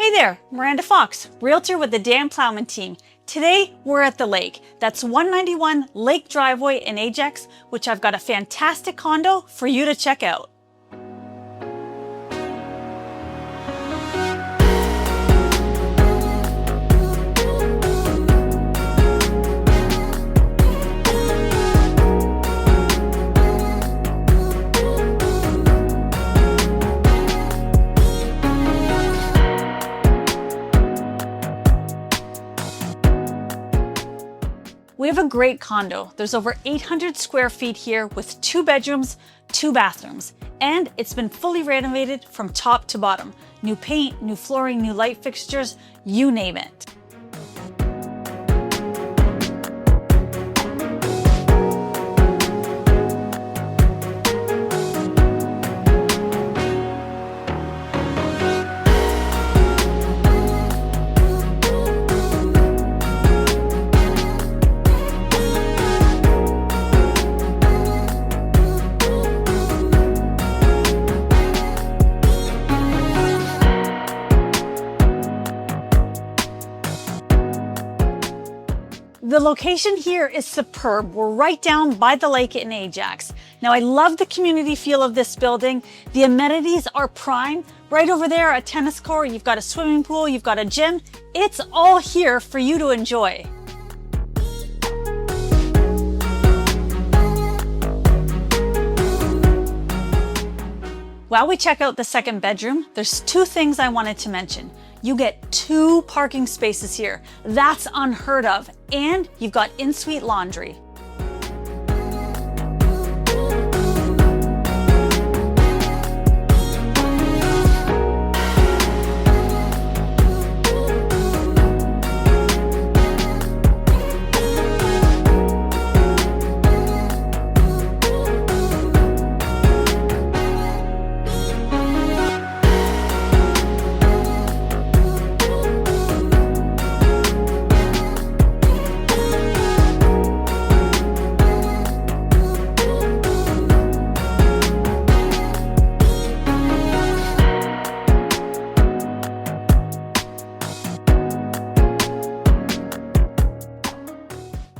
Hey there, Miranda Fox, Realtor with the Dan Plowman team. Today, we're at the lake. That's 191 Lake Driveway in Ajax, which I've got a fantastic condo for you to check out. We have a great condo. There's over 800 square feet here with 2 bedrooms, 2 bathrooms, and it's been fully renovated from top to bottom. New paint, new flooring, new light fixtures, you name it. The location here is superb. We're right down by the lake in Ajax. Now, I love the community feel of this building. The amenities are prime. Right over there, a tennis court, you've got a swimming pool, you've got a gym. It's all here for you to enjoy. While we check out the second bedroom, there's 2 things I wanted to mention. You get 2 parking spaces here. That's unheard of. And you've got Ensuite laundry.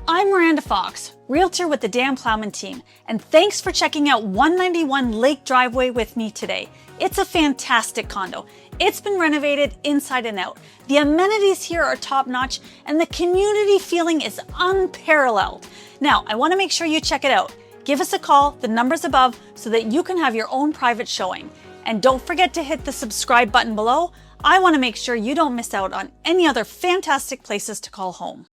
I'm Miranda Fox, Realtor with the Dan Plowman team, and thanks for checking out 191 Lake Driveway with me today. It's a fantastic condo. It's been renovated inside and out. The amenities here are top-notch, and the community feeling is unparalleled. Now, I want to make sure you check it out. Give us a call, the number's above, so that you can have your own private showing. And don't forget to hit the subscribe button below. I want to make sure you don't miss out on any other fantastic places to call home.